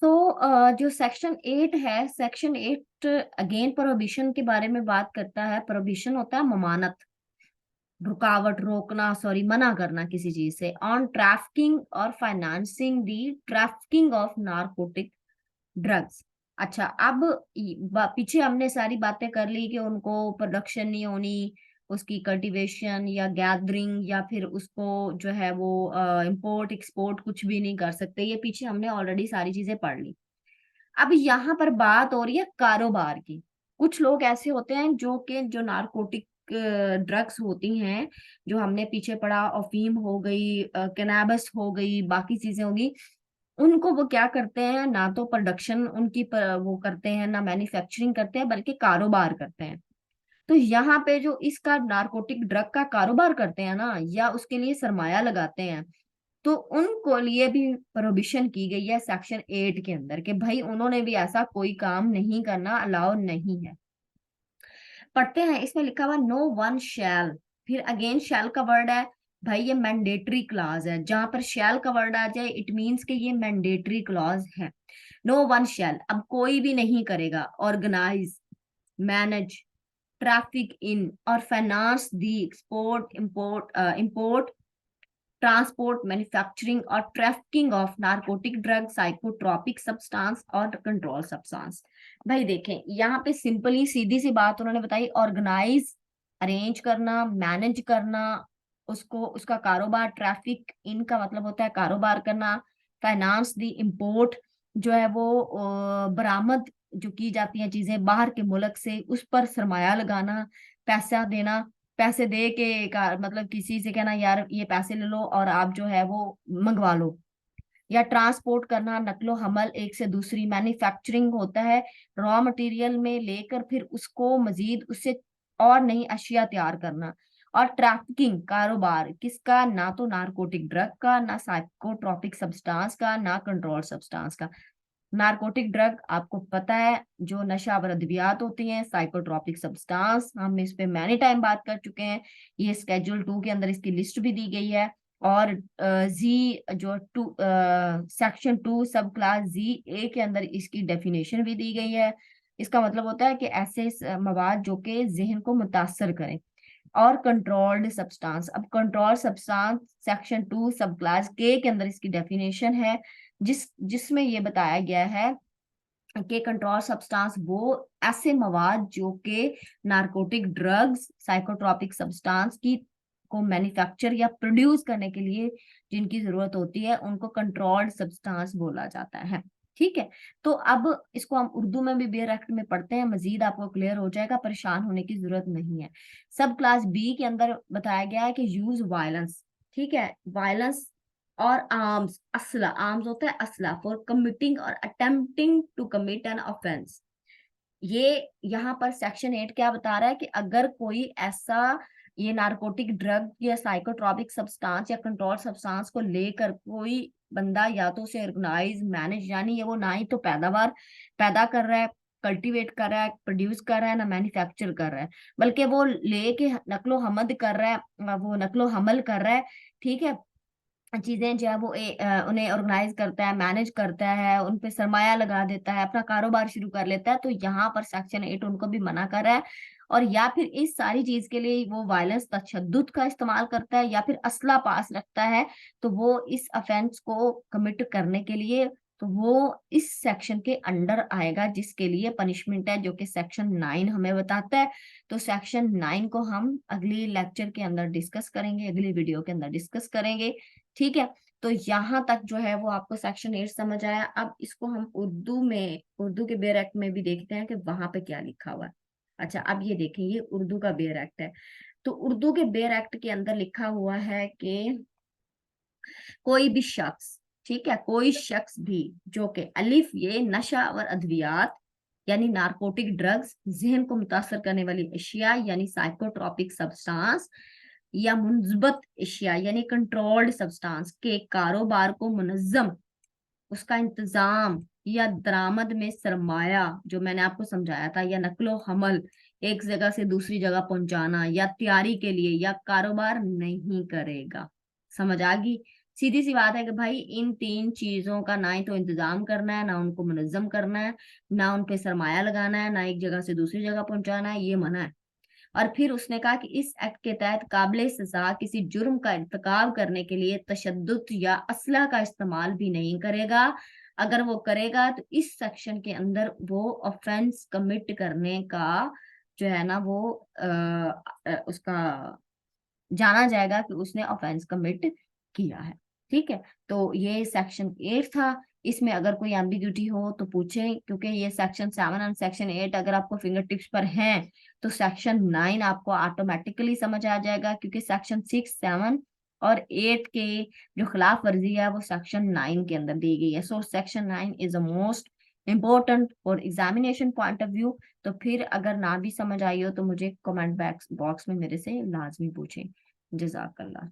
जो सेक्शन 8 है, section 8 again prohibition के बारे में बात करता है। प्रोहिबिशन होता है ममानत, रुकावट, रोकना, सॉरी, मना करना किसी चीज से, ऑन ट्रैफिकिंग और financing the trafficking of narcotic drugs. अच्छा, अब पीछे हमने सारी बातें कर ली कि उनको प्रोडक्शन नहीं होनी, उसकी कल्टीवेशन या गैदरिंग, या फिर उसको जो है वो इंपोर्ट एक्सपोर्ट कुछ भी नहीं कर सकते। ये पीछे हमने ऑलरेडी सारी चीजें पढ़ ली। अब यहाँ पर बात हो रही है कारोबार की। कुछ लोग ऐसे होते हैं जो कि जो नारकोटिक ड्रग्स होती हैं, जो हमने पीछे पढ़ा, अफीम हो गई, कैनाबस हो गई, बाकी चीजें होगी, उनको वो क्या करते हैं, ना तो प्रोडक्शन उनकी वो करते हैं, ना मैन्युफैक्चरिंग करते हैं, बल्कि कारोबार करते हैं। तो यहाँ पे जो इसका नारकोटिक ड्रग का कारोबार करते हैं ना, या उसके लिए सरमाया लगाते हैं, तो उनको लिए भी प्रोहिबिशन की गई है सेक्शन 8 के अंदर, कि भाई उन्होंने भी ऐसा कोई काम नहीं करना, अलाउ नहीं है। पढ़ते हैं, इसमें लिखा हुआ नो वन शैल, फिर अगेन शैल का वर्ड है। भाई ये मैंडेटरी क्लॉज है, जहां पर शैल का वर्ड आ जाए इट मीन्स कि ये मैंडेटरी क्लॉज है। नो वन शैल, अब कोई भी नहीं करेगा ऑर्गेनाइज, मैनेज, ट्रैफिक इन और फाइनेंस दी एक्सपोर्ट, इंपोर्ट, ट्रांसपोर्ट, मैन्युफैक्चरिंग और trafficking of narcotic drug, psychotropic substance और कंट्रोल सब्सटेंस। भाई देखें, यहाँ पे सिंपली सीधी सी बात उन्होंने बताई, ऑर्गेनाइज, अरेंज करना, मैनेज करना, उसको उसका कारोबार, ट्रैफिक इनका मतलब होता है कारोबार करना, फाइनेंस दी, इंपोर्ट जो है वो बरामद जो की जाती हैं चीजें बाहर के मुल्क से, उस पर सरमाया लगाना, पैसा देना, पैसे दे के मतलब किसी से कहना यार ये पैसे ले लो और आप जो है वो मंगवा लो, या ट्रांसपोर्ट करना, नकलो हमल एक से दूसरी, मैन्युफैक्चरिंग होता है रॉ मटेरियल में लेकर फिर उसको मजीद उससे और नई अशिया तैयार करना, और ट्रैफिकिंग कारोबार किसका, ना तो नारकोटिक ड्रग का, ना साइकोट्रॉपिक सब्सटेंस का, ना कंट्रोल सब्सटेंस का। नारकोटिक ड्रग आपको पता है जो नशावर अद्वियात होती हैं, साइकोट्रॉपिक सब्सटेंस हम इस पे मैनी टाइम बात कर चुके हैं, ये स्केड्यूल 2 के अंदर इसकी लिस्ट भी दी गई है। और जी जो सेक्शन 2 सब क्लास जी ए के अंदर इसकी डेफिनेशन भी दी गई है। इसका मतलब होता है कि ऐसे मवाद जो कि जहन को मुतासर करें। और कंट्रोल्ड सब्सटेंस, अब कंट्रोल सब्सटेंस सेक्शन 2 सब क्लास के अंदर इसकी डेफिनेशन है, जिसमें ये बताया गया है कि कंट्रोल सब्सटेंस वो ऐसे मवाद जो कि नारकोटिक ड्रग्स, साइकोट्रॉपिक सब्सटेंस की को मैन्युफैक्चर या प्रोड्यूस करने के लिए जिनकी जरूरत होती है, उनको कंट्रोल्ड सब्सटेंस बोला जाता है। ठीक है, तो अब इसको हम उर्दू में भी बेयर एक्ट में पढ़ते हैं, मजीद आपको क्लियर हो जाएगा, परेशान होने की जरूरत नहीं है। सब क्लास बी के अंदर बताया गया है कि यूज वायलेंस, ठीक है, वायलेंस और आर्म्स, असला, आर्म्स होता है असला, फॉर कमिटिंग और attempting to commit an offence. ये यहाँ पर सेक्शन 8 क्या बता रहा है कि अगर कोई ऐसा ये नारकोटिक ड्रग या साइकोट्रॉपिक सब्सटेंस या कंट्रोल सब्सटेंस को लेकर कोई बंदा या तो उसे ऑर्गेनाइज, मैनेज, यानी ये वो ना ही तो पैदावार पैदा कर रहा है, कल्टीवेट कर रहा है, प्रोड्यूस कर रहा है, ना मैन्युफैक्चर कर रहा है, बल्कि वो लेके नकलो हमद कर रहा है, वो नकलो हमल कर रहा है। ठीक है, चीजें जो है वो उन्हें ऑर्गेनाइज करता है, मैनेज करता है, उन पे सरमाया लगा देता है, अपना कारोबार शुरू कर लेता है, तो यहाँ पर सेक्शन 8 उनको भी मना कर रहा है। और या फिर इस सारी चीज के लिए वो वायलेंस, तशद्दुद का इस्तेमाल करता है, या फिर असला पास रखता है, तो वो इस अफेंस को कमिट करने के लिए, तो वो इस सेक्शन के अंडर आएगा, जिसके लिए पनिशमेंट है जो कि सेक्शन 9 हमें बताता है। तो सेक्शन 9 को हम अगली लेक्चर के अंदर डिस्कस करेंगे, अगली वीडियो के अंदर डिस्कस करेंगे। ठीक है, तो यहाँ तक जो है वो आपको सेक्शन 8 समझ आया। अब इसको हम उर्दू में, उर्दू के बेयर एक्ट में भी देखते हैं कि वहां पे क्या लिखा हुआ है। अच्छा, अब ये देखें, ये उर्दू का बेयर एक्ट है। तो उर्दू के बेयर एक्ट के अंदर लिखा हुआ है कि कोई भी शख्स, ठीक है, कोई शख्स भी जो कि अलिफ ये नशा और अद्वियात यानी नारकोटिक ड्रग्स, जहन को मुतासर करने वाली अशिया यानी साइकोट्रॉपिक सब्सटेंस, या मुंजबत अशिया यानी कंट्रोल्ड सब्सटेंस के कारोबार को मुनज्जम, उसका इंतजाम या दरामद में सरमाया जो मैंने आपको समझाया था, या नकलो हमल एक जगह से दूसरी जगह पहुंचाना, या तैयारी के लिए या कारोबार नहीं करेगा। समझ आ गई? सीधी सी बात है कि भाई इन तीन चीजों का ना ही तो इंतजाम करना है, ना उनको मुनज्जम करना है, ना उन पे सरमाया लगाना है, ना एक जगह से दूसरी जगह पहुंचाना है, ये मना है। और फिर उसने कहा कि इस एक्ट के तहत काबिल सजा किसी जुर्म का इर्तिकाब करने के लिए तशद्दुद या असलह का इस्तेमाल भी नहीं करेगा। अगर वो करेगा तो इस सेक्शन के अंदर वो ऑफेंस कमिट करने का जो है ना वो उसका जाना जाएगा कि उसने ऑफेंस कमिट किया है। ठीक है, तो ये सेक्शन 8 था। इसमें अगर कोई एम्बिग्यूटी हो तो पूछें, क्योंकि ये सेक्शन 7 और सेक्शन 8 अगर आपको फिंगर टिप्स पर हैं तो सेक्शन 9 आपको ऑटोमेटिकली समझ आ जाएगा, क्योंकि सेक्शन 6, 7 और 8 के जो खिलाफ वर्जी है वो सेक्शन 9 के अंदर दी गई है। So section 9 is the most important for examination point of view. तो फिर अगर ना भी समझ आई हो तो मुझे कमेंट बॉक्स में मेरे से लाजमी पूछें। जज़ाकल्लाह।